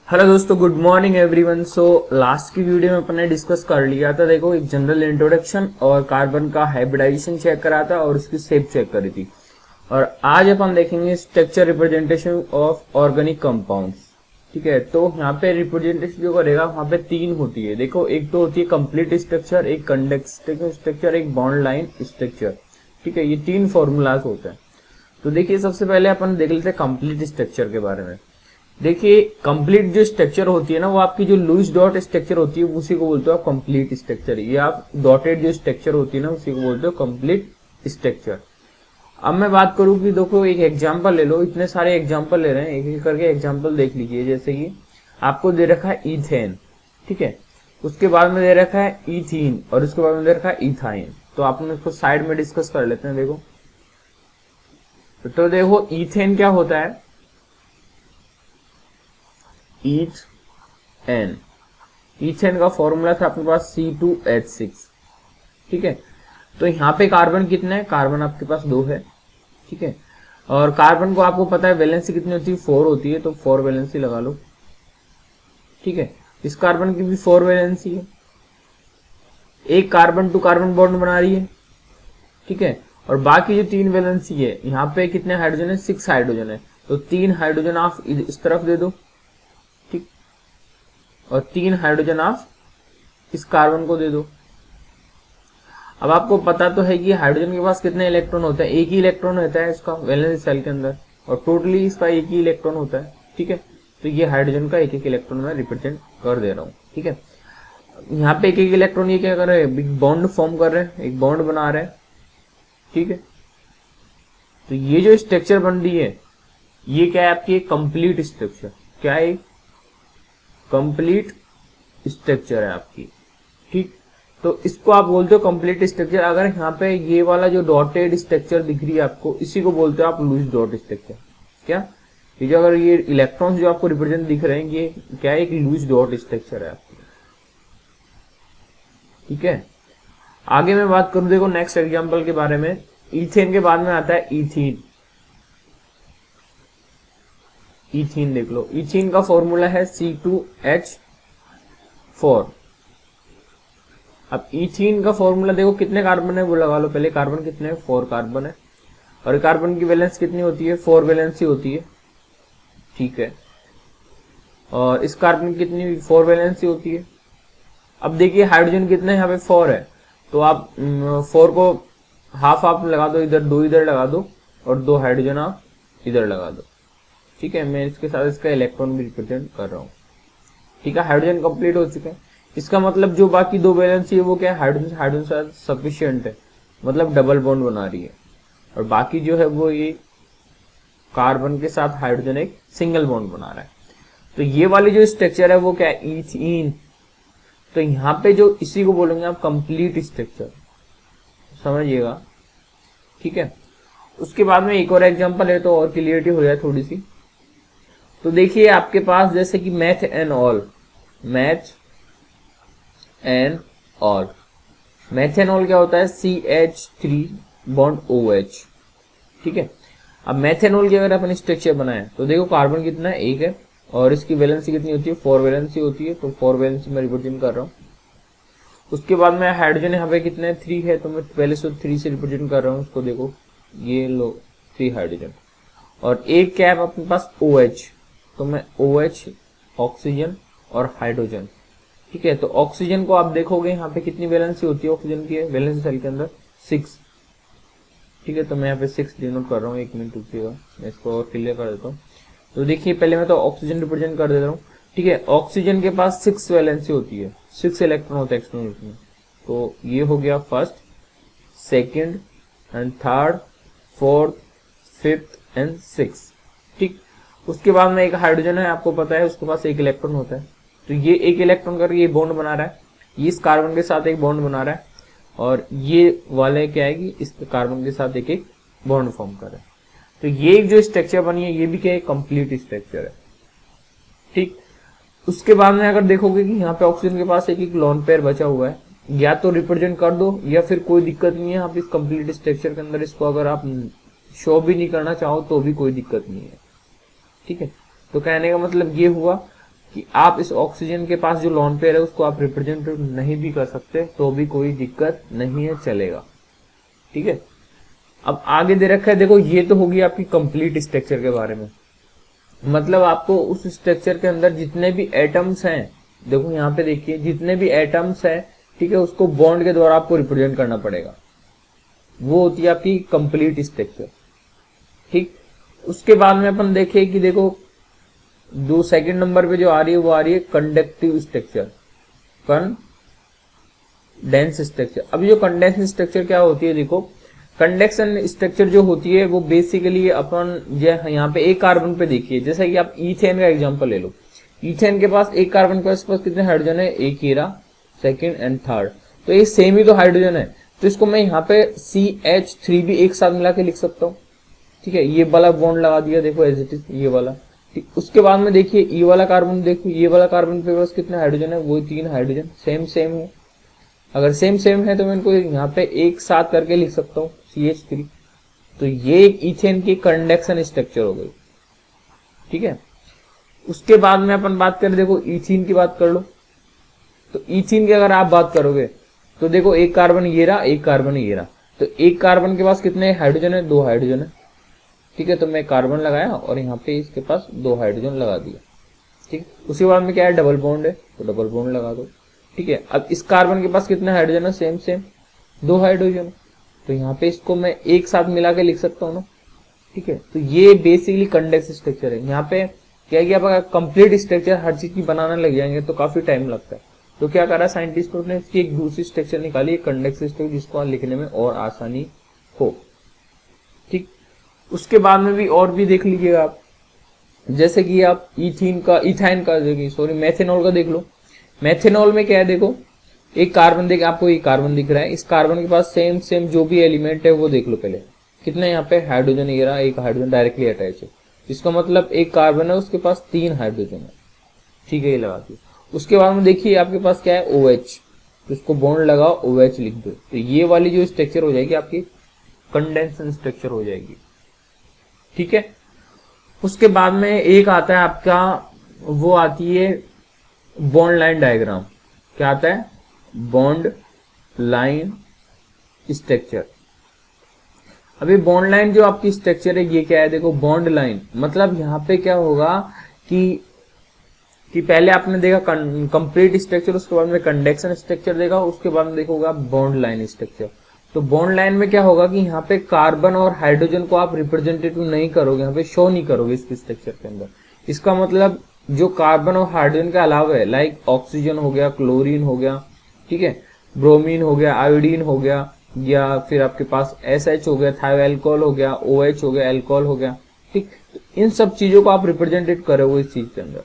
Hello दोस्तों, good morning everyone. So last की video में अपन ने डिस्कस कर लिया था। देखो, एक जनरल इंट्रोडक्शन और कार्बन का हाइब्रिडाइजेशन चेक करा था और उसकी शेप चेक करी थी। और आज अपन देखेंगे structure representation of organic compounds. ठीक है, तो यहाँ पे रिप्रेजेंटेशन जो करेगा वहां पे तीन होती है। देखो, एक तो होती है कंप्लीट स्ट्रक्चर, एक कंडेंस्ड स्ट्रक्चर, एक बॉन्ड लाइन स्ट्रक्चर। ठीक है, ये तीन फॉर्मूलाज होते हैं। तो देखिए, सबसे पहले अपन देख लेते हैं कंप्लीट स्ट्रक्चर के बारे में। देखिए, कंप्लीट जो स्ट्रक्चर होती है ना, वो आपकी जो लूज डॉट स्ट्रक्चर होती है उसी को बोलते हो आप कंप्लीट स्ट्रक्चर। ये आप डॉटेड जो स्ट्रक्चर होती है ना, उसी को बोलते हो कंप्लीट स्ट्रक्चर। अब मैं बात करूं कि देखो, एक एग्जांपल ले लो। इतने सारे एग्जांपल ले रहे हैं, एक एक करके एग्जांपल देख लीजिए। जैसे कि आपको दे रखा है इथेन, ठीक है, उसके बाद में दे रखा है इथीन और उसके बाद में दे रखा है इथाइन। तो आपने उसको साइड में डिस्कस कर लेते हैं। देखो, तो देखो इथेन क्या होता है, ईथेन। ईथेन का फॉर्मूला था अपने पास C2H6। ठीक है, तो यहाँ पे कार्बन कितने हैं? कार्बन आपके पास 2 है। ठीक है, और कार्बन को आपको पता है वैलेंसी कितनी होती है? 4 होती है, तो 4 वैलेंसी लगा लो। ठीक है, इस कार्बन की भी 4 वैलेंसी है। एक कार्बन टू कार्बन बॉन्ड बना रही है। ठीक है, और बाकी जो 3 वैलेंसी है, यहाँ पे कितने हाइड्रोजन है? 6 हाइड्रोजन है। तो 3 हाइड्रोजन आप इस तरफ दे दो, ठीक, और 3 हाइड्रोजन आप इस कार्बन को दे दो। अब आपको पता तो है कि हाइड्रोजन के पास कितने इलेक्ट्रॉन होते हैं? एक ही इलेक्ट्रॉन होता है इसका वैलेंस सेल के अंदर, और टोटली इसका एक ही इलेक्ट्रॉन होता है। ठीक है, तो ये हाइड्रोजन का एक एक इलेक्ट्रॉन मैं रिप्रेजेंट कर दे रहा हूँ। ठीक है, यहाँ पे एक एक इलेक्ट्रॉन ये क्या कर रहे हैं? एक बॉन्ड फॉर्म कर रहे हैं, एक बॉन्ड बना रहे हैं। ठीक है, तो ये जो स्ट्रक्चर बन रही है, ये क्या है? आपकी कंप्लीट स्ट्रक्चर। क्या है? कंप्लीट स्ट्रक्चर है आपकी। ठीक, तो इसको आप बोलते हो कंप्लीट स्ट्रक्चर। अगर यहाँ पे ये वाला जो डॉटेड स्ट्रक्चर दिख रही है आपको, इसी को बोलते हो आप लूज डॉट स्ट्रक्चर। क्या? ये जो अगर ये इलेक्ट्रॉन्स जो आपको रिप्रेजेंट दिख रहे हैं, ये क्या है? एक लूज डॉट स्ट्रक्चर है आपकी। ठीक है, आगे मैं बात करूं, देखो नेक्स्ट एग्जांपल के बारे में। इथेन के बाद में आता है इथीन। इथीन देख लो, इथीन का फॉर्मूला है C2H4। अब इथीन का फॉर्मूला देखो, कितने कार्बन है वो लगा लो पहले। कार्बन कितने हैं? 4 कार्बन है, और कार्बन की वैलेंस कितनी होती है? 4 वैलेंसी होती है। ठीक है, और इस कार्बन की कितनी? 4 वैलेंसी होती है। अब देखिए हाइड्रोजन कितने यहाँ पे? 4 है, तो आप 4 को हाफ आप लगा दो इधर, 2 इधर लगा दो, और 2 हाइड्रोजन आप इधर लगा दो। ठीक है, मैं इसके साथ इसका इलेक्ट्रॉन भी रिप्रेजेंट कर रहा हूँ। ठीक है, हाइड्रोजन कंप्लीट हो चुका है। इसका मतलब जो बाकी 2 वैलेंसी है वो क्या है? हाइड्रोजन हाइड्रोजन साथ सफिशियंट है, मतलब डबल बॉन्ड बना रही है। और बाकी जो है वो ये कार्बन के साथ हाइड्रोजन एक सिंगल बॉन्ड बना रहा है। तो ये वाली जो स्ट्रक्चर है वो क्या है? इथीन। तो यहाँ पे जो इसी को बोलेंगे आप कंप्लीट स्ट्रक्चर, समझिएगा। ठीक है, उसके बाद में एक और एग्जांपल है तो और क्लियरिटी हो जाए थोड़ी सी। तो देखिए आपके पास जैसे कि math and all, math and all, methanol क्या होता है? CH3 bond OH। ठीक है, अब मैथेनॉल की अगर अपन स्ट्रक्चर बनाए तो देखो कार्बन कितना है? 1 है, और इसकी वैलेंसी कितनी होती है? 4 वैलेंसी होती है, तो 4 वैलेंसी मैं रिप्रेजेंट कर रहा हूँ। उसके बाद में हाइड्रोजन यहाँ पे कितने हैं? 3 है, तो मैं पहले से 3 से रिप्रेजेंट कर रहा हूँ उसको। देखो ये लो 3 हाइड्रोजन, और एक क्या है अपने पास? OH, तो मैं OH, ऑक्सीजन और हाइड्रोजन। ठीक है, तो ऑक्सीजन को आप देखोगे यहाँ पे कितनी वैलेंसी होती है ऑक्सीजन की? वैलेंसी सेल के अंदर 6। ठीक है, तो मैं यहाँ पे 6 डिनोट कर रहा हूँ। 1 मिनट रुकिएगा, मैं इसको क्लियर कर देता हूँ। तो देखिए पहले मैं तो ऑक्सीजन रिप्रेजेंट कर दे रहा हूँ। ठीक है, ऑक्सीजन के पास 6 वैलेंसी होती है, 6 इलेक्ट्रॉन होते हैं एक्सटर्नल में। तो ये हो गया first, second and third, fourth, fifth and 6। ठीक, उसके बाद में एक हाइड्रोजन है, आपको पता है उसके पास 1 इलेक्ट्रॉन होता है। तो ये 1 इलेक्ट्रॉन करके ये बॉन्ड बना रहा है, ये इस कार्बन के साथ एक बॉन्ड बना रहा है, और ये वाले क्या है कि इस कार्बन के साथ एक एक बॉन्ड फॉर्म कर रहा है। तो ये जो स्ट्रक्चर बनी है ये भी क्या है? कंप्लीट स्ट्रक्चर है। ठीक, उसके बाद में अगर देखोगे कि यहाँ पे ऑक्सीजन के पास एक एक लोन पेयर बचा हुआ है, या तो रिप्रेजेंट कर दो या फिर कोई दिक्कत नहीं है। आप इस कंप्लीट स्ट्रक्चर के अंदर इसको अगर आप शो भी नहीं करना चाहो तो भी कोई दिक्कत नहीं है। ठीक है, तो कहने का मतलब ये हुआ कि आप इस ऑक्सीजन के पास जो लोन पेयर है उसको आप रिप्रेजेंट नहीं भी कर सकते तो भी कोई दिक्कत नहीं है, चलेगा। ठीक है, अब आगे दे रखा है, देखो ये तो होगी आपकी कंप्लीट स्ट्रक्चर के बारे में, मतलब आपको उस स्ट्रक्चर के अंदर जितने भी एटम्स हैं, देखो यहाँ पे देखिए जितने भी एटम्स हैं, ठीक है, उसको बॉन्ड के द्वारा आपको रिप्रेजेंट करना पड़ेगा, वो होती है आपकी कंप्लीट स्ट्रक्चर। ठीक, उसके बाद में अपन देखें कि देखो जो सेकंड नंबर पे जो आ रही है वो आ रही है कंडक्टिव स्ट्रक्चर, कंडेंस स्ट्रक्चर। अभी जो कंडेंस स्ट्रक्चर क्या होती है, देखो कंडक्शन स्ट्रक्चर जो होती है वो बेसिकली अपन यहाँ पे एक कार्बन पे देखिए, जैसे कि आप ईथेन का एग्जांपल ले लो, ईथेन के पास एक कार्बन के पास कितने हाइड्रोजन है, एक ही रहा, सेकंड एंड थर्ड, तो ये सेम ही तो हाइड्रोजन है, तो इसको मैं यहाँ पे CH3 भी एक साथ मिला के लिख सकता हूँ। ठीक है, ये वाला बॉन्ड लगा दिया, देखो एज इट इज ये वाला। ठीक, उसके बाद में देखिए ये वाला कार्बन, देखो ये वाला कार्बन पे बस कितने हाइड्रोजन है, वो 3 हाइड्रोजन, सेम सेम है। अगर सेम सेम है तो मैं इनको यहाँ पे एक साथ करके लिख सकता हूँ CH3, तो ये एक इथेन की कंडक्शन स्ट्रक्चर हो गई। ठीक है, उसके बाद में अपन बात करें, देखो इथीन की बात कर लो, तो इथीन की अगर आप बात करोगे तो देखो एक कार्बन ये रहा, एक कार्बन ये रहा, तो एक कार्बन के पास कितने हाइड्रोजन है, 2 हाइड्रोजन है। ठीक है, तो मैं कार्बन लगाया और यहाँ पे इसके पास 2 हाइड्रोजन लगा दिया। ठीक, उसके बाद में क्या है, डबल बॉन्ड है, तो डबल बॉन्ड लगा दो। ठीक है, अब इस कार्बन के पास कितने हाइड्रोजन है, सेम सेम 2 हाइड्रोजन, तो यहाँ पे इसको मैं एक साथ मिला के लिख सकता हूँ ना। ठीक है, तो ये बेसिकली कंडेंस स्ट्रक्चर है। यहाँ पे क्या है कि आप कंप्लीट स्ट्रक्चर हर चीज की बनाने लग जाएंगे तो काफी टाइम लगता है, तो क्या करा साइंटिस्टों ने, इसकी एक दूसरी स्ट्रक्चर निकाली, कंडेंस स्ट्रक्चर, जिसको लिखने में और आसानी हो। ठीक, उसके बाद में भी और भी देख लीजिएगा आप, जैसे कि आप इथाइन का देखिए, सॉरी मेथेनॉल का देख लो। मेथेनॉल में क्या है, देखो एक कार्बन देख, आपको एक कार्बन दिख रहा है, इस कार्बन के पास सेम सेम जो भी एलिमेंट है वो देख लो पहले, कितने यहाँ पे हाइड्रोजन, ये रहा एक हाइड्रोजन डायरेक्टली अटैच है, इसका मतलब एक कार्बन है उसके पास 3 हाइड्रोजन है। ठीक है, ये लगा दिया। उसके बाद में देखिए आपके पास क्या है, OH, तो उसको बॉन्ड लगाओ, OH लिख दो, तो ये वाली जो स्ट्रक्चर हो जाएगी आपकी कंडेंसन स्ट्रक्चर हो जाएगी। ठीक है, उसके बाद में एक आता है आपका, वो आती है बॉन्ड लाइन डायग्राम। क्या आता है, बॉन्ड लाइन स्ट्रक्चर। अभी बॉन्ड लाइन जो आपकी स्ट्रक्चर है ये क्या है, देखो बॉन्ड लाइन मतलब यहाँ पे क्या होगा कि पहले आपने देखा कंप्लीट स्ट्रक्चर, उसके बाद में कंडक्शन स्ट्रक्चर देखा, उसके बाद में देखोगा बॉन्ड लाइन स्ट्रक्चर। तो बॉन्ड लाइन में क्या होगा कि यहाँ पे कार्बन और हाइड्रोजन को आप रिप्रेजेंटेटिव नहीं करोगे, यहाँ पे शो नहीं करोगे इसके स्ट्रक्चर के अंदर। इसका मतलब जो कार्बन और हाइड्रोजन के अलावा है, लाइक ऑक्सीजन हो गया, क्लोरीन हो गया, ठीक है, ब्रोमीन हो गया, आयोडीन हो गया, या फिर आपके पास SH हो गया, थायो एल्कोहल हो गया, OH हो गया, एल्कोहल हो गया। ठीक, तो इन सब चीजों को आप रिप्रेजेंटेट करोगे इस चीज के अंदर,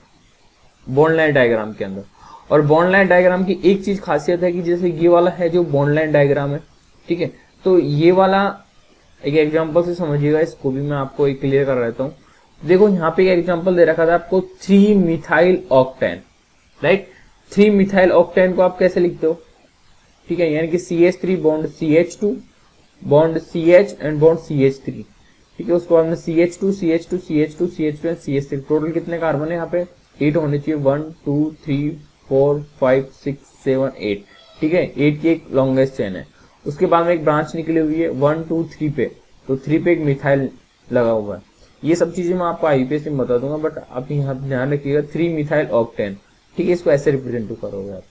बॉन्ड लाइन डायग्राम के अंदर। और बॉन्ड लाइन डायग्राम की एक चीज खासियत है कि जैसे ये वाला है जो बॉन्ड लाइन डायग्राम है, ठीक है, तो ये वाला एक एग्जांपल से समझिएगा, इसको भी मैं आपको एक क्लियर कर रहता हूँ। देखो यहाँ पे एक एग्जांपल दे रखा था आपको 3 methyl octane, right. 3 methyl octane को आप कैसे लिखते हो, ठीक है, यानी कि CH3 bond CH2 bond CH and bond CH3, ठीक है, उसके बाद में CH2 CH2 CH2 CH2 and CH3। Total कितने कार्बन है यहाँ पे, 8 होने चाहिए, 1 2 3 4 5 6 7 8, ठीक है, 8 की एक लॉन्गेस्ट चेन है। उसके बाद में एक ब्रांच निकली हुई है 1 2 3 पे, तो 3 पे एक मिथाइल लगा हुआ है। ये सब चीजें मैं आपको IUPAC में बता दूंगा, बट आप यहाँ ध्यान रखिएगा 3 मिथाइल ऑक्टेन, ठीक है, इसको ऐसे रिप्रेजेंट करोगे आप।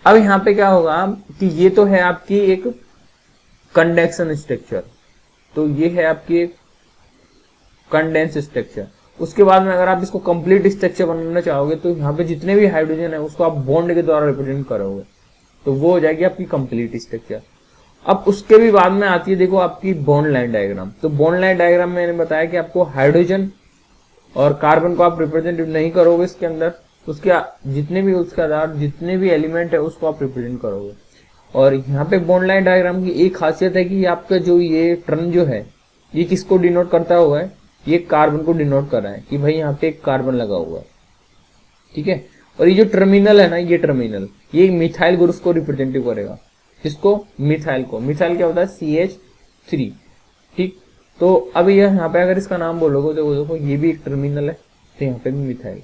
अब यहाँ पे क्या होगा कि ये तो है आपकी एक कंडक्शन स्ट्रक्चर, तो ये है आपकी एक कंडेंस स्ट्रक्चर। उसके बाद में अगर आप इसको कंप्लीट स्ट्रक्चर बनाना चाहोगे तो यहाँ पे जितने भी हाइड्रोजन है उसको आप बॉन्ड के द्वारा रिप्रेजेंट करोगे, तो वो हो जाएगी आपकी कंप्लीट स्ट्रक्चर। अब उसके भी बाद में आती है देखो आपकी बॉन्ड लाइन डायग्राम। तो बॉन्ड लाइन डायग्राम में मैंने बताया कि आपको हाइड्रोजन और कार्बन को आप रिप्रेजेंट नहीं करोगे इसके अंदर, उसके जितने भी उसका आधार जितने भी एलिमेंट है उसको आप रिप्रेजेंट करोगे। और यहाँ पे बॉन्ड लाइन डायग्राम की एक खासियत है कि आपका जो ये टर्न जो है ये किसको डिनोट करता हुआ है, ये कार्बन को डिनोट कर रहा है कि भाई यहाँ पे एक कार्बन लगा हुआ है, ठीक है। और ये जो टर्मिनल है ना, ये टर्मिनल ये मिथाइल ग्रुप को रिप्रेजेंटिव करेगा, किसको, मिथाइल को। मिथाइल क्या होता है, CH3, ठीक। तो अब ये यहाँ पे अगर इसका नाम बोलोगे तो देखो ये भी एक टर्मिनल है, तो यहाँ पे भी मिथाइल,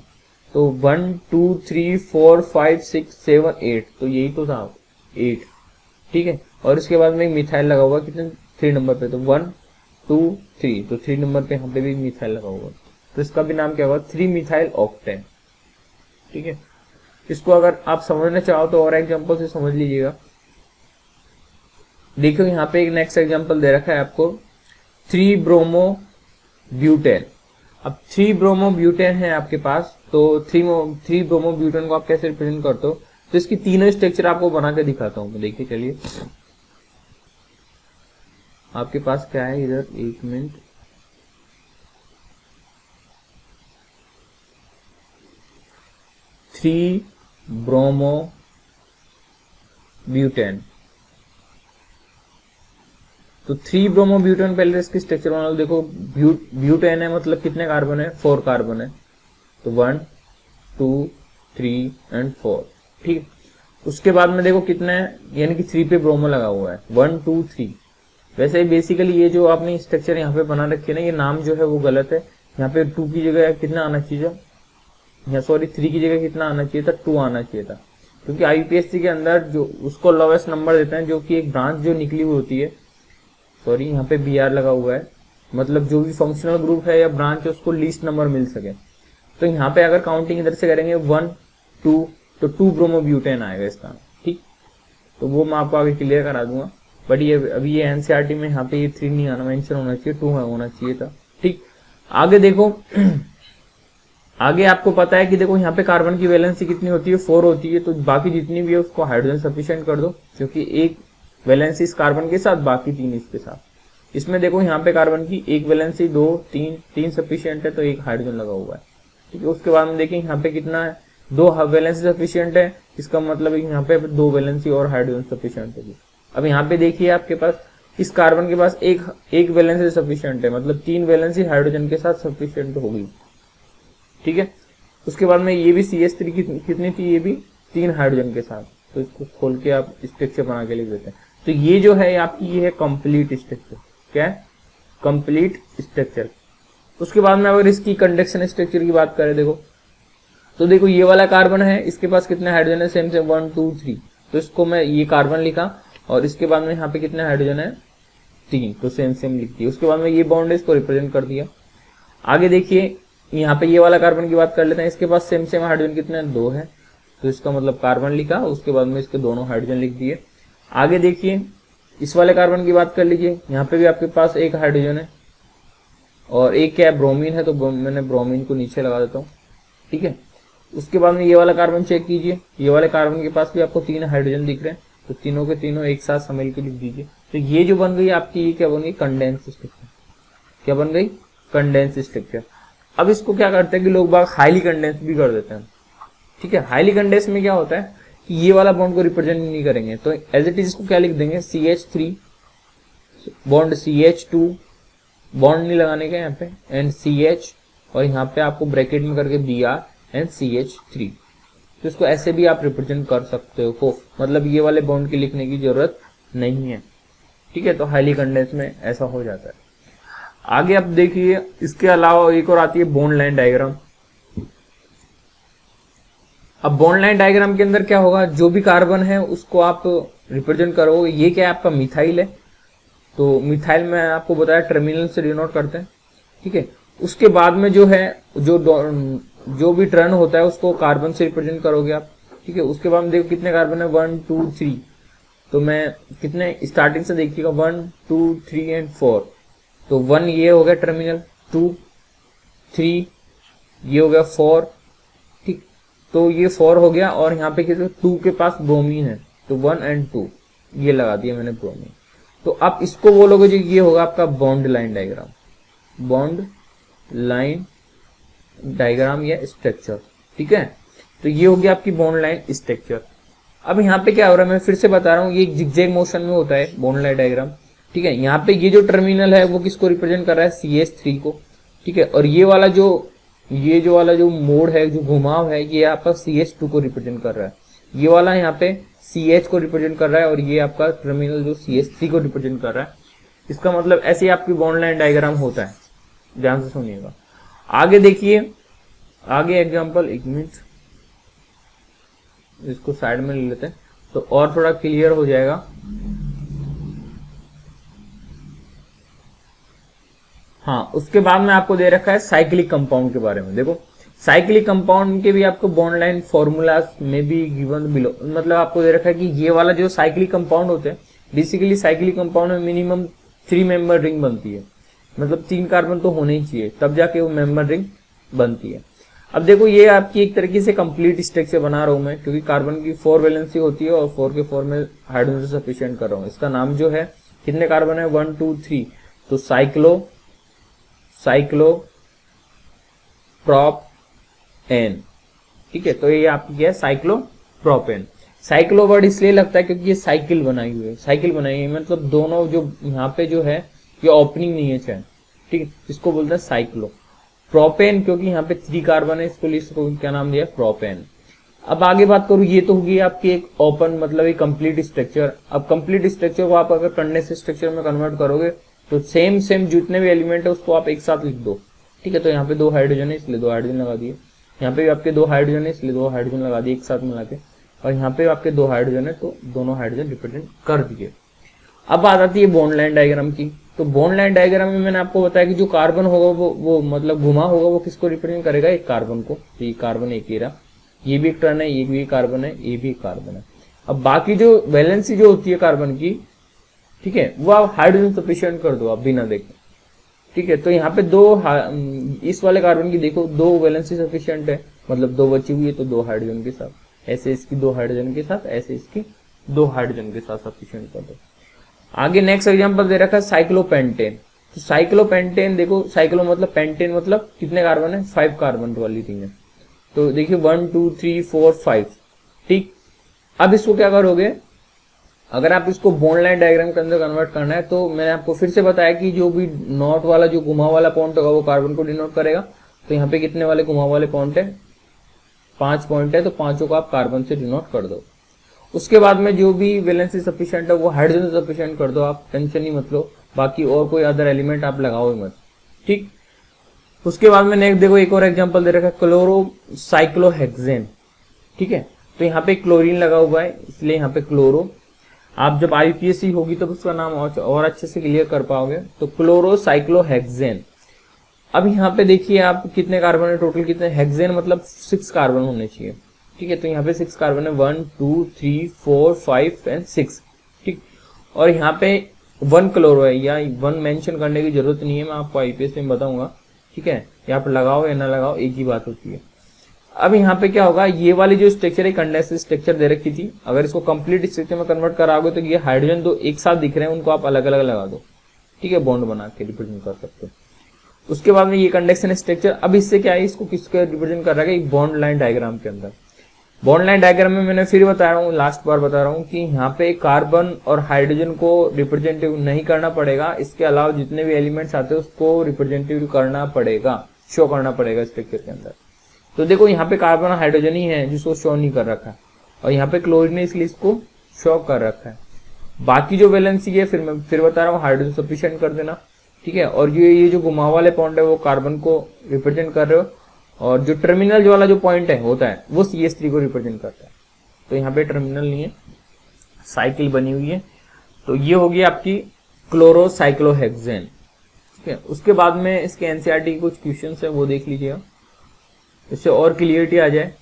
तो 1 2 3 4 5 6 7 8, तो यही तो था 8, ठीक है। और इसके बाद में मिथाइल लगा हुआ कितने 3 नंबर पे, तो 1 2 3, तो 3 नंबर पे यहाँ पे भी मिथाइल लगा हुआ, तो इसका भी नाम क्या होगा 3 मिथाइल ऑक्टेन, ठीक है। इसको अगर आप समझना चाहो तो और एग्जांपल से समझ लीजिएगा। देखो यहाँ पे एक नेक्स्ट एग्जांपल दे रखा है आपको 3 ब्रोमो ब्यूटेन। अब 3 ब्रोमो ब्यूटेन है आपके पास, तो 3 ब्रोमो ब्यूटेन को आप कैसे रिप्रेजेंट करते हो, तो इसकी तीनों स्ट्रक्चर आपको बना के दिखाता हूं। देखिए चलिए, आपके पास क्या है इधर, एक मिनट, थ्री ब्रोमो ब्यूटेन, तो 3 ब्रोमो ब्यूटेन पहले इसकी स्ट्रक्चर बना लो। देखो ब्यूटेन है मतलब कितने कार्बन है, 4 कार्बन है, तो 1 2 3 एंड 4, ठीक है। उसके बाद में देखो कितना है, यानी कि 3 पे ब्रोमो लगा हुआ है, 1 2 3। वैसे बेसिकली ये जो आपने स्ट्रक्चर यहाँ पे बना रखे ना, ये नाम जो है वो गलत है। यहाँ पे 2 की जगह कितना आना चाहिए, यहाँ सॉरी 3 की जगह कितना आना चाहिए था, 2 आना चाहिए था, क्योंकि आईपीएससी के अंदर जो उसको लोवेस्ट नंबर देते हैं, जो कि एक ब्रांच जो निकली हुई होती है, सॉरी यहाँ पे BR लगा हुआ है, मतलब जो भी फंक्शनल ग्रुप है या ब्रांच है उसको लीस्ट नंबर मिल सके। तो यहाँ पे अगर काउंटिंग इधर से करेंगे 1 2, तो 2 ब्रोमो ब्यूटेन आएगा इसका, ठीक। तो वो मैं आपको आगे क्लियर करा दूंगा, बट ये अभी ये एनसीईआरटी में यहाँ पे ये 3 नहीं आना, मेंशन होना चाहिए, 2 होना चाहिए था, ठीक। आगे देखो आगे आपको पता है कि देखो यहाँ पे कार्बन की वैलेंसी कितनी होती है, 4 होती है, तो बाकी जितनी भी है उसको हाइड्रोजन सफिशिएंट कर दो, क्योंकि एक वैलेंसी इस कार्बन के साथ, बाकी 3 इसके साथ। इसमें देखो यहाँ पे कार्बन की एक वैलेंसी 2 3 सफिशिएंट है, तो एक हाइड्रोजन लगा हुआ है, ठीक है। उसके बाद में देखिए यहाँ पे कितना है, 2 वैलेंसी सफिशिएंट है, इसका मतलब यहाँ पे 2 वैलेंसी और हाइड्रोजन सफिशिएंट है। अब यहाँ पे देखिए आपके पास इस कार्बन के पास एक वैलेंसी सफिशिएंट है, मतलब 3 वैलेंसी हाइड्रोजन के साथ सफिशिएंट होगी, ठीक है। उसके बाद में ये भी CH3 कितनी थी, ये भी 3 हाइड्रोजन के साथ, तो इसको खोल के आप स्ट्रक्चर बना के लिख देते हैं। तो ये जो है आपकी ये है कंप्लीट स्ट्रक्चर, क्या है, कंप्लीट स्ट्रक्चर। उसके बाद में अगर इसकी कंडक्शन स्ट्रक्चर की बात करें, देखो तो देखो ये वाला कार्बन है, इसके पास कितने हाइड्रोजन है, सेम से 1 2 3, तो इसको मैं ये कार्बन लिखा, और इसके बाद में यहाँ पे कितने हाइड्रोजन है, 3, तो सेम लिख दिया। उसके बाद में ये बॉन्ड है, इसको रिप्रेजेंट कर दिया। आगे देखिए यहाँ पे ये वाला कार्बन की बात कर लेते हैं, इसके पास सेम हाइड्रोजन कितने 2 है, तो इसका मतलब कार्बन लिखा, उसके बाद में इसके दोनों हाइड्रोजन लिख दिए। आगे देखिए इस वाले कार्बन की बात कर लीजिए, यहाँ पे भी आपके पास एक हाइड्रोजन है और एक क्या है, ब्रोमीन है, तो मैंने ब्रोमीन को नीचे लगा देता हूँ, ठीक है। उसके बाद में ये वाला कार्बन चेक कीजिए, ये वाले कार्बन के पास भी आपको 3 हाइड्रोजन दिख रहे हैं, तो तीनों के तीनों एक साथ समेल के लिख दीजिए। तो ये जो बन गई आपकी, ये क्या बन गई, कंडेंस स्ट्रक्चर। क्या बन गई, कंडेंस स्ट्रक्चर। अब इसको क्या करते हैं कि लोग बाग हाईली कंडेंस भी कर देते हैं, ठीक है। हाईली कंडेंस में क्या होता है कि ये वाला बॉन्ड को रिप्रेजेंट नहीं करेंगे, तो एज इट इज इसको क्या लिख देंगे, CH3 बॉन्ड CH2, बॉन्ड नहीं लगाने का यहाँ पे, एंड CH, और यहाँ पे आपको ब्रैकेट में करके BR एंड CH3, तो इसको ऐसे भी आप रिप्रेजेंट कर सकते हो, मतलब ये वाले बॉन्ड की लिखने की जरूरत नहीं है, ठीक है। तो हाईली कंडेंस में ऐसा हो जाता है। आगे आप देखिए इसके अलावा एक और आती है बॉन्ड लाइन डायग्राम। अब बॉन्ड लाइन डायग्राम के अंदर क्या होगा, जो भी कार्बन है उसको आप रिप्रेजेंट करोगे। ये क्या है, आपका मिथाइल है, तो मिथाइल में आपको बताया टर्मिनल से डिनोट करते हैं, ठीक है। उसके बाद में जो है जो भी टर्न होता है उसको कार्बन से रिप्रेजेंट करोगे आप, ठीक है। उसके बाद में देखो कितने कार्बन है, 1 2 3, तो मैं कितने स्टार्टिंग से देखिएगा 1 2 3 एंड 4, तो 1 ये हो गया टर्मिनल, 2 3 ये हो गया 4, ठीक, तो ये 4 हो गया। और यहाँ पे कितने 2 के पास ब्रोमीन है, तो 1 एंड 2 ये लगा दिया मैंने ब्रोमीन। तो आप इसको बोलोगे जो ये होगा आपका bond line diagram, bond line diagram या स्ट्रक्चर, ठीक है। तो ये हो गया आपकी बॉन्ड लाइन स्ट्रक्चर। अब यहाँ पे क्या हो रहा है, मैं फिर से बता रहा हूँ, ये जिगजैग मोशन में होता है बॉन्ड लाइन डायग्राम, ठीक है। यहाँ पे ये जो टर्मिनल है वो किसको रिप्रेजेंट कर रहा है, CH3 को, ठीक है। और ये वाला जो मोड़ है, जो घुमाव है, ये आपका CH2 को रिप्रेजेंट कर रहा है। ये वाला यहाँ पे CH को रिप्रेजेंट कर रहा है, और ये आपका टर्मिनल जो CH3 को रिप्रेजेंट कर रहा है। इसका मतलब ऐसे ही आपकी बॉन्ड लाइन डायग्राम होता है, ध्यान से सुनिएगा। आगे देखिए आगे एग्जांपल, एक मिनट इसको साइड में ले लेते हैं तो और थोड़ा क्लियर हो जाएगा। हाँ, उसके बाद में आपको दे रखा है साइक्लिक कंपाउंड के बारे में। देखो साइक्लिक कंपाउंड के भी आपको बॉन्ड लाइन फॉर्मूला में भी गिवन बिलो, मतलब आपको दे रखा है कि ये वाला जो साइक्लिक कंपाउंड होते हैं, बेसिकली साइक्लिक कंपाउंड में मिनिमम 3 मेंबर रिंग बनती है, मतलब 3 कार्बन तो होने ही चाहिए, तब जाके वो मेंबर रिंग बनती है। अब देखो ये आपकी एक तरीके से कंप्लीट स्ट्रक्चर बना रहा हूं मैं, क्योंकि कार्बन की 4 वैलेंसी होती है और 4 के 4 में हाइड्रोजन सफिशिएंट कर रहा हूं। इसका नाम जो है, कितने कार्बन है, 1 2 3, तो साइक्लो प्रोप एन। ठीक है, तो ये आपकी क्या है, साइक्लो प्रोपेन। साइक्लो वर्ड इसलिए लगता है क्योंकि ये साइकिल बनाई हुई है, साइकिल बनाई हुई है, मतलब दोनों जो यहाँ पे जो है ये ओपनिंग नहीं है चैन। ठीक है, इसको बोलते हैं साइक्लो। प्रोपेन क्योंकि यहाँ पे 3 कार्बन है, इसको क्या नाम दिया, प्रोपेन। अब आगे बात करूं, ये तो होगी आपकी एक ओपन, मतलब एक कंप्लीट स्ट्रक्चर। अब कंप्लीट स्ट्रक्चर को आप अगर कंडेंस स्ट्रक्चर में कन्वर्ट करोगे तो सेम जितने भी एलिमेंट है उसको आप एक साथ लिख दो। ठीक है, तो यहाँ पे 2 हाइड्रोजन है इसलिए 2 हाइड्रोजन लगा दिए, यहाँ पे भी आपके 2 हाइड्रोजन है इसलिए 2 हाइड्रोजन लगा दिए एक साथ मिला के, और यहाँ पे आपके 2 हाइड्रोजन है तो दोनों हाइड्रोजन रिप्रेजेंट कर दिए। अब बात आती है बॉन्ड लाइन डायग्राम की। तो बॉन्ड लाइन डायग्राम में मैंने आपको बताया कि जो कार्बन होगा वो मतलब घुमा होगा, वो किसको रिप्रेजेंट करेगा, एक कार्बन को। तो ये कार्बन एक ही रहा, ये भी एक टर्न है, ये भी कार्बन है, ये भी कार्बन है। अब बाकी जो वैलेंसी जो होती है कार्बन की, ठीक है, वो आप हाइड्रोजन सफिशिएंट कर दो आप बिना देखे। ठीक है, तो यहाँ पे इस वाले कार्बन की देखो 2 वैलेंसी सफिशिएंट है, मतलब 2 बची हुई है, तो 2 हाइड्रोजन के साथ, ऐसे इसकी 2 हाइड्रोजन के साथ, ऐसे इसकी 2 हाइड्रोजन के साथ सफिशिएंट कर दो। आगे नेक्स्ट एग्जांपल दे रखा है साइक्लोपेंटेन। तो साइक्लोपेंटेन देखो, साइक्लो मतलब पेंटेन मतलब कितने कार्बन है, 5 कार्बन वाली रिंग है। तो देखिए 1 2 3 4 5। ठीक, अब इसको क्या करोगे, अगर आप इसको बॉन्ड लाइन डायग्राम के अंदर कन्वर्ट करना है तो मैंने आपको फिर से बताया कि जो भी नॉट वाला जो घुमा वाला पॉइंट होगा वो कार्बन को डिनोट करेगा। तो यहाँ पे कितने वाले घुमा वाले पॉइंट है, 5 पॉइंट है, तो 5 को आप कार्बन से डिनोट कर दो। उसके बाद में जो भी वैलेंसी सफिशिएंट है वो हाइड्रोजन सफिशिएंट कर दो, आप टेंशन ही मत लो, बाकी और कोई अदर एलिमेंट आप लगाओ ही मत। ठीक, उसके बाद में नेक्स्ट देखो एक और एग्जांपल दे रखा है क्लोरोसाइक्लोहेक्सेन। ठीक है, तो यहाँ पे क्लोरीन लगा हुआ है इसलिए यहाँ पे क्लोरो। आप जब आईपीएससी होगी तब उसका नाम और अच्छे से क्लियर कर पाओगे। तो क्लोरोसाइक्लोहेक्सेन। अब यहाँ पे देखिए आप कितने कार्बन है टोटल, कितने, हेक्सेन मतलब 6 कार्बन होने चाहिए। ठीक है, तो यहाँ पे 6 कार्बन है, 1 2 3 4 5 एंड 6। ठीक, और यहाँ पे 1 क्लोरो है, या 1 मेंशन करने की जरूरत नहीं है, मैं आपको आईपीएससी में बताऊंगा। ठीक है, यहाँ पे लगाओ या ना लगाओ एक ही बात होती है। अब यहाँ पे क्या होगा, ये वाली जो स्ट्रक्चर है कंडेंस स्ट्रक्चर दे रखी थी, अगर इसको कंप्लीट स्ट्रक्चर में कन्वर्ट कराओगे तो ये हाइड्रोजन 2 एक साथ दिख रहे हैं, उनको आप अलग अलग लगा दो। ठीक है, बॉन्ड बना के रिप्रेजेंट कर सकते हो। उसके बाद में ये कंडक्शन स्ट्रक्चर, अब इससे क्या है, इसको किसके रिप्रेजेंट कर रहा है, एक बॉन्ड लाइन डायग्राम के अंदर। बॉन्ड लाइन डायग्राम में मैंने फिर बता रहा हूँ, लास्ट बार बता रहा हूँ कि यहाँ पे कार्बन और हाइड्रोजन को रिप्रेजेंटेटिव नहीं करना पड़ेगा, इसके अलावा जितने भी एलिमेंट्स आते हैं उसको रिप्रेजेंटेटिव करना पड़ेगा, शो करना पड़ेगा स्ट्रक्चर के अंदर। तो देखो यहाँ पे कार्बन और हाइड्रोजन ही है जिसको शो नहीं कर रखा है, और यहाँ पे क्लोरीन है इसलिए इसको शो कर रखा है। बाकी जो वैलेंसी है फिर बता रहा हूँ, हाइड्रोजन सफिशिएंट कर देना। ठीक है, और ये जो घुमाव वाले पॉइंट है वो कार्बन को रिप्रेजेंट कर रहे हो, और जो टर्मिनल वाला जो पॉइंट है होता है वो CH3 को रिप्रेजेंट करता है। तो यहाँ पे टर्मिनल नहीं है, साइकिल बनी हुई है। तो ये होगी आपकी क्लोरोसाइक्लोहेक्सेन। ठीक है, उसके बाद में इसके एनसीईआरटी के कुछ क्वेश्चन है वो देख लीजिएगा, इससे और क्लियरिटी आ जाए।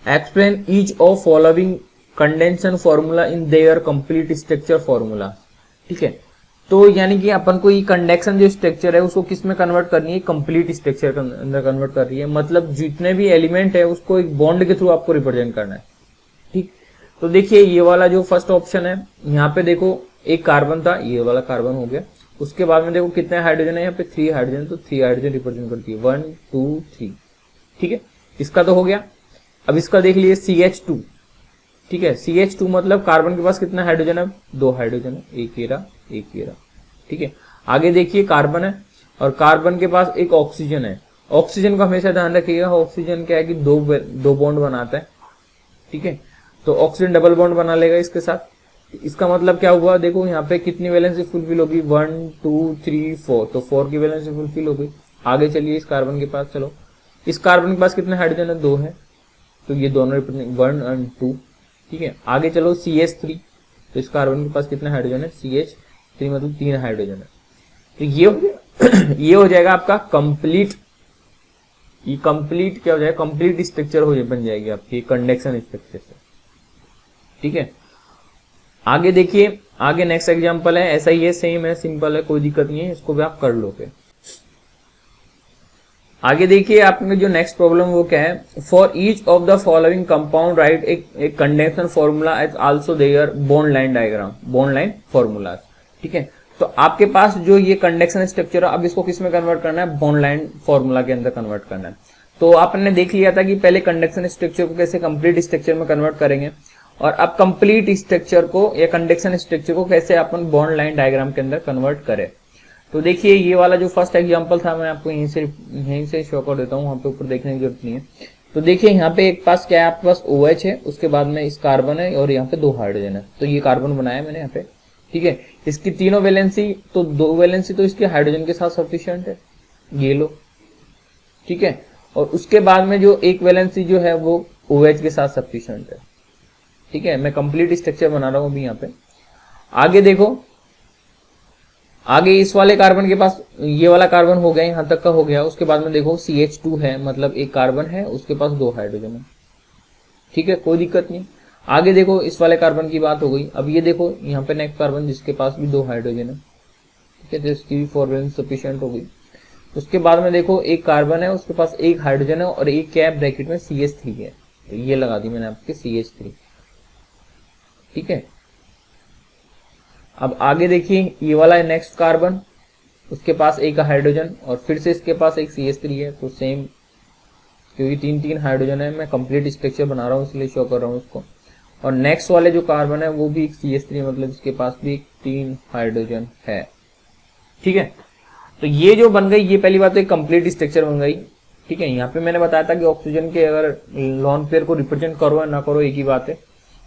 Explain each of following condensation formula in their complete structure formula. ठीक है, तो यानी कि अपन को ये कंडक्शन जो स्ट्रक्चर है उसको किस में कन्वर्ट करनी है, कंप्लीट स्ट्रक्चर के अंदर कन्वर्ट कर रही है, मतलब जितने भी एलिमेंट है उसको एक बॉन्ड के थ्रू आपको रिप्रेजेंट करना है। ठीक, तो देखिए ये वाला जो फर्स्ट ऑप्शन है, यहाँ पे देखो एक कार्बन था, ये वाला कार्बन हो गया। उसके बाद में देखो कितने हाइड्रोजन है, यहाँ पे 3 हाइड्रोजन, तो 3 हाइड्रोजन रिप्रेजेंट करती है, 1 2 3। ठीक है, इसका तो हो गया। अब इसका देख लीजिए CH2। ठीक है, CH2 मतलब कार्बन के पास कितना हाइड्रोजन है, 2 हाइड्रोजन है, एक ये रहा। ठीक है, आगे देखिए कार्बन है और कार्बन के पास एक ऑक्सीजन है। ऑक्सीजन का हमेशा ध्यान रखिएगा, ऑक्सीजन क्या है कि दो बॉन्ड बनाता है। ठीक है, तो ऑक्सीजन डबल बॉन्ड बना लेगा इसके साथ। इसका मतलब क्या हुआ, देखो यहाँ पे कितनी वैलेंसी फुलफिल होगी, 1 2 3 4, तो 4 की वैलेंसी फुलफिल हो गई। आगे चलिए इस कार्बन के पास चलो, इस कार्बन के पास कितने हाइड्रोजन है, 2 है, तो ये दोनों रिप्रेजेंट 1 एंड 2। ठीक है, आगे चलो CH3, तो इस कार्बन के पास कितने हाइड्रोजन है, CH3 मतलब 3 हाइड्रोजन है। तो ये हो जाएगा आपका कंप्लीट, ये कंप्लीट क्या हो जाएगा, कंप्लीट स्ट्रक्चर बन जाएगी आपकी कंडक्शन स्ट्रक्चर से। ठीक है, आगे देखिए, आगे नेक्स्ट एग्जांपल है, ऐसा ही है, सेम है, सिंपल है, कोई दिक्कत नहीं है, इसको भी आप कर लोगे। आगे देखिए आपने जो नेक्स्ट प्रॉब्लम वो क्या है, for each of the following compound write एक condensed formula as also their bond line diagram, bond line formula. ठीक है, तो आपके पास जो ये कंडक्शन स्ट्रक्चर है, अब इसको किस में कन्वर्ट करना है, बॉन्ड लाइन फॉर्मूला के अंदर कन्वर्ट करना है। तो आपने देख लिया था कि पहले कंडक्शन स्ट्रक्चर को कैसे कंप्लीट स्ट्रक्चर में कन्वर्ट करेंगे, और अब कंप्लीट स्ट्रक्चर को या कंडक्शन स्ट्रक्चर को कैसे अपन बॉन्ड लाइन डायग्राम के अंदर कन्वर्ट करें। तो देखिए ये वाला जो फर्स्ट एग्जांपल था, मैं आपको यहीं से शो कर देता हूँ, वहां पे ऊपर देखने की जरूरत नहीं है। तो देखिए यहाँ पे एक पास क्या है, आपके पास OH है, उसके बाद में इस कार्बन है, और यहाँ पे 2 हाइड्रोजन है। तो ये कार्बन बनाया मैंने यहाँ पे। ठीक है, इसकी तीनों वैलेंसी, तो 2 वैलेंसी तो इसके हाइड्रोजन के साथ सफिशियंट है, ये लो। ठीक है, और उसके बाद में जो एक वैलेंसी जो है वो OH के साथ सफिशियंट है। ठीक है, मैं कंप्लीट स्ट्रक्चर बना रहा हूं अभी यहाँ पे। आगे देखो, आगे इस वाले कार्बन के पास ये वाला कार्बन हो गया, यहां तक का हो गया। उसके बाद में देखो CH2 है, मतलब एक कार्बन है, उसके पास 2 हाइड्रोजन है। ठीक है, कोई दिक्कत नहीं। आगे देखो इस वाले कार्बन की बात हो गई। अब ये देखो यहाँ पे नेक्स्ट कार्बन जिसके पास भी 2 हाइड्रोजन है। ठीक है, तो इसकी भी 4 वैलेंस सफिशियंट हो गई। उसके बाद में देखो एक कार्बन है, उसके पास 1 हाइड्रोजन है, और एक क्या है ब्रैकेट में CH3 है, तो ये लगा दी मैंने आपके CH3। ठीक है, अब आगे देखिए ये वाला है नेक्स्ट कार्बन, उसके पास 1 हाइड्रोजन, और फिर से इसके पास एक CH3 है। तो सेम, क्योंकि 3 हाइड्रोजन है, मैं कंप्लीट स्ट्रक्चर बना रहा हूँ इसलिए शो कर रहा हूँ इसको। और नेक्स्ट वाले जो कार्बन है वो भी एक CH3, मतलब इसके पास भी 3 हाइड्रोजन है। ठीक है, तो ये जो बन गई, ये पहली बात तो एक कंप्लीट स्ट्रक्चर बन गई। ठीक है, यहाँ पे मैंने बताया था कि ऑक्सीजन के अगर लॉन पेयर को रिप्रेजेंट करो या ना करो एक ही बात है।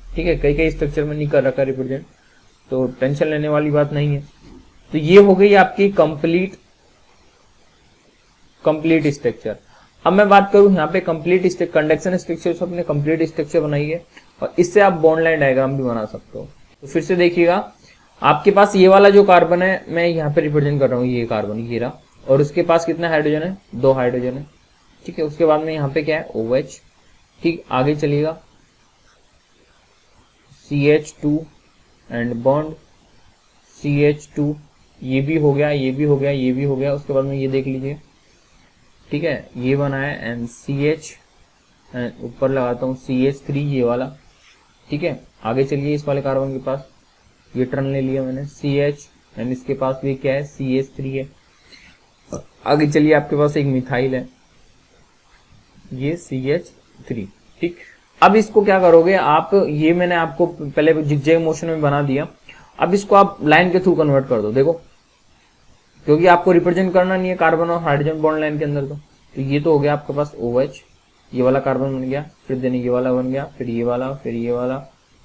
ठीक है, कई स्ट्रक्चर में नहीं कर रखा रिप्रेजेंट, तो टेंशन लेने वाली बात नहीं है। तो ये हो गई आपकी कंप्लीट स्ट्रक्चर। अब मैं बात करूं यहाँ पे कंप्लीट कंडक्शन स्ट्रक्चर से अपने कंप्लीट स्ट्रक्चर बनाई है, और इससे आप बॉन्ड लाइन डायग्राम भी बना सकते हो। तो फिर से देखिएगा, आपके पास ये वाला जो कार्बन है, मैं यहाँ पे रिप्रेजेंट कर रहा हूँ, ये कार्बन ये रहा, और उसके पास कितने हाइड्रोजन है, 2 हाइड्रोजन है। ठीक है, उसके बाद में यहाँ पे क्या है, OH। ठीक, आगे चलिएगा CH2 एंड बॉन्ड CH2, ये भी हो गया, ये भी हो गया, ये भी हो गया। उसके बाद में ये देख लीजिए, ठीक है, ये बना है एंड CH, एंड ऊपर लगाता हूँ CH3 ये वाला। ठीक है, आगे चलिए इस वाले कार्बन के पास ये टर्न ले लिया मैंने CH, एंड इसके पास भी क्या है, CH3 है। आगे चलिए आपके पास एक मिथाइल है, ये CH3। ठीक, अब इसको क्या करोगे आप, ये मैंने आपको पहले जिगजैग मोशन में बना दिया, अब इसको आप लाइन के थ्रू कन्वर्ट कर दो। देखो, क्योंकि आपको रिप्रेजेंट करना नहीं है कार्बन और हाइड्रोजन बॉन्ड लाइन के अंदर, तो ये तो हो गया आपके पास OH, ये वाला कार्बन बन गया, फिर देने ये वाला बन गया, फिर ये वाला, फिर ये वाला,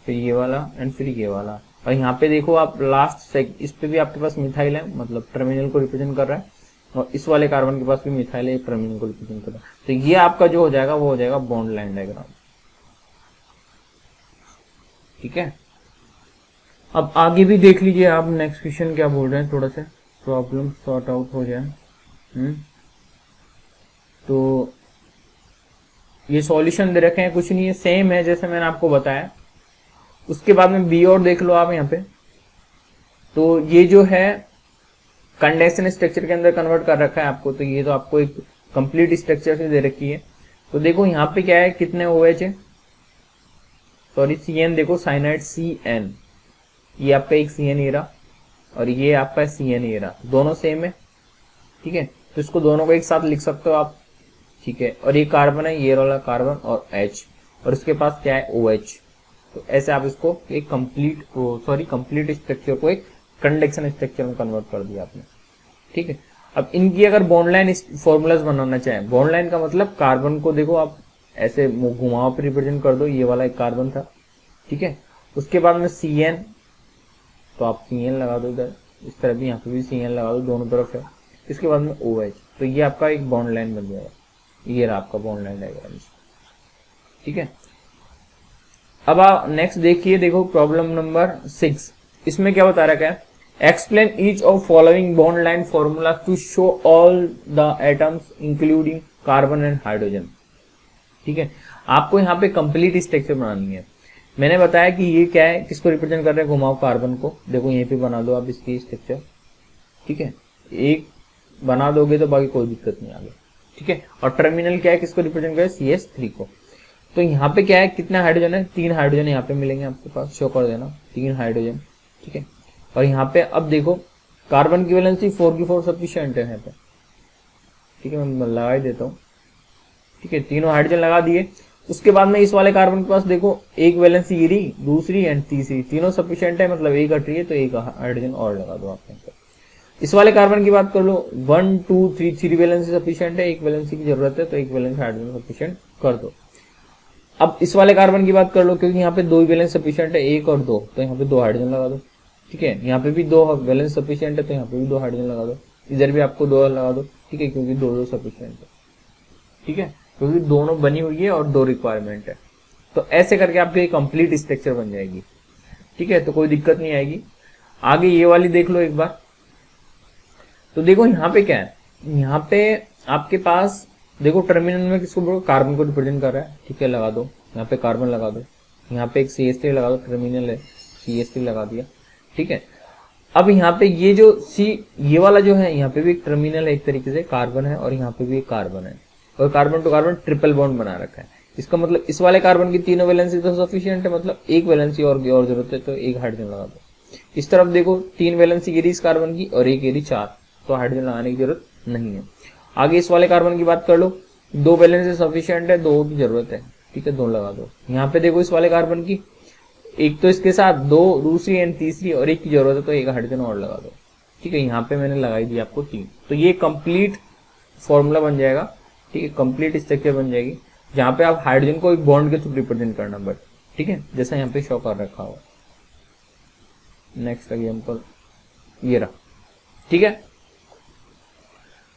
फिर ये वाला, एंड फिर ये वाला। और यहाँ पे देखो आप लास्ट इस पे भी आपके पास मिथाइल है, मतलब टर्मिनल को रिप्रेजेंट कर रहा है, और इस वाले कार्बन के पास भी मिथाइल है, टर्मिनल को रिप्रेजेंट कर रहा है। तो ये आपका जो हो जाएगा वो हो जाएगा बॉन्ड लाइन डायग्राम। ठीक है, अब आगे भी देख लीजिए आप, नेक्स्ट क्वेश्चन क्या बोल रहे हैं, थोड़ा सा प्रॉब्लम सॉर्ट आउट हो जाए। तो ये सॉल्यूशन दे रखे हैं, कुछ नहीं है, सेम है जैसे मैंने आपको बताया। उसके बाद में बी और देख लो आप यहाँ पे, तो ये जो है कंडक्शन स्ट्रक्चर के अंदर कन्वर्ट कर रखा है आपको, तो ये तो आपको एक कंप्लीट स्ट्रक्चर से दे रखी है। तो देखो यहाँ पे क्या है, कितने OH है, सॉरी CN, देखो साइनाइड CN, ये आपका एक CN एरा, और ये आपका CN एरा, दोनों सेम है। ठीक है, तो इसको दोनों को एक साथ लिख सकते हो आप। ठीक है, और ये कार्बन है, ये वाला कार्बन और H, और इसके पास क्या है, OH। तो ऐसे आप इसको एक कंप्लीट स्ट्रक्चर को एक कंडक्शन स्ट्रक्चर में कन्वर्ट कर दिया आपने। ठीक है, अब इनकी अगर बॉन्ड लाइन फॉर्मूलाज बनाना चाहें, बॉन्ड लाइन का मतलब कार्बन को देखो आप ऐसे घुमाव पे रिप्रेजेंट कर दो, ये वाला एक कार्बन था। ठीक है, उसके बाद में CN, तो आप CN लगा दो इधर, इस तरह भी यहाँ पे भी CN लगा दो, दोनों तरफ है। इसके बाद में OH, तो ये आपका एक बॉन्ड लाइन बन जाएगा। ये रहा आपका बॉन्ड लाइन डायग्राम, ठीक है। अब आप नेक्स्ट देखिए, देखो प्रॉब्लम नंबर 6, इसमें क्या बता रखा है, explain each of following bond line formula to show all the atoms including carbon and hydrogen, ठीक है। आपको यहाँ पे कंप्लीट स्ट्रक्चर बनानी है। मैंने बताया कि ये क्या है, किसको रिप्रेजेंट कर रहे हैं, घुमाओ कार्बन को, देखो यहीं पे बना दो आप इसकी स्ट्रक्चर, ठीक है। एक बना दोगे तो बाकी कोई दिक्कत नहीं आगे, ठीक है। और टर्मिनल क्या है, किसको रिप्रेजेंट कर रहे हैं, CH3 को। तो यहाँ पे क्या है, कितना हाइड्रोजन है, 3 हाइड्रोजन यहाँ पे मिलेंगे आपके पास, शो कर देना 3 हाइड्रोजन, ठीक है। और यहाँ पे अब देखो कार्बन की वैलेंसी 4 की 4 सफिशिएंट है यहाँ पे, ठीक है। मैं लगा ही देता हूँ, ठीक है। तीनों हाइड्रोजन लगा दिए। उसके बाद में इस वाले कार्बन के पास देखो एक वैलेंसी ये रही, दूसरी एंड तीसरी, तीनों सफिशिएंट है, मतलब एक हट रही है तो एक हाइड्रोजन और लगा दो आप यहाँ पे। इस वाले कार्बन की बात कर लो, 1 2 3 3 वैलेंसी सफिशिएंट है, एक वैलेंसी की जरूरत है तो एक वैलेंसी हाइड्रोजन सफिशिएंट कर दो। अब इस वाले कार्बन की बात कर लो, क्योंकि यहाँ पे 2 वैलेंस सफिशिएंट है, 1 और 2, तो यहाँ पे 2 हाइड्रोजन लगा दो, ठीक है। यहाँ पे भी 2 वैलेंस सफिशिएंट है तो यहाँ पे भी 2 हाइड्रोजन लगा दो, इधर भी आपको 2 लगा दो, ठीक है, क्योंकि 2 सफिशिएंट है, ठीक है, क्योंकि दोनों बनी हुई है और 2 रिक्वायरमेंट है। तो ऐसे करके आपकी कंप्लीट स्ट्रक्चर बन जाएगी, ठीक है। तो कोई दिक्कत नहीं आएगी। आगे ये वाली देख लो एक बार। तो देखो यहाँ पे क्या है, यहाँ पे आपके पास देखो टर्मिनल में किसको बोलो, कार्बन को रिप्रेजेंट कर रहा है, ठीक है, लगा दो यहाँ पे कार्बन लगा दो, यहाँ पे एक CH3 लगा दो, टर्मिनल है CH3 लगा दिया, ठीक है। अब यहाँ पे ये जो ये वाला जो है, यहाँ पे भी एक टर्मिनल है, एक तरीके से कार्बन है, और यहाँ पे भी एक कार्बन है, और carbon to carbon triple bond बना रखा है। इसका मतलब इस वाले कार्बन की तीनों वैलेंसी तो सफिशिएंट है, मतलब एक वैलेंसी और जरूरत है तो एक हाइड्रोजन लगा दो। इस तरफ देखो 3 वैलेंसी गिरी इस कार्बन की और एक गिरी 4, तो हाइड्रोजन लगाने की जरूरत नहीं है। आगे इस वाले कार्बन की बात कर लो, 2 वैलेंसी सफिशिएंट है, 2 की जरूरत है, ठीक है, 2 लगा दो। यहाँ पे देखो इस वाले कार्बन की एक तो इसके साथ 2, दूसरी एंड तीसरी, और एक की जरूरत है तो एक हाइड्रोजन और लगा दो, ठीक है। यहाँ पे मैंने लगाई दी आपको 3, तो ये कंप्लीट फॉर्मूला बन जाएगा, ठीक है, कंप्लीट स्ट्रक्चर बन जाएगी, जहाँ पे आप हाइड्रोजन को एक बॉन्ड के थ्रू रिप्रेजेंट करना, बट ठीक है, जैसा यहाँ पे शो कर रखा हो। नेक्स्ट एग्जांपल ये रहा, ठीक है।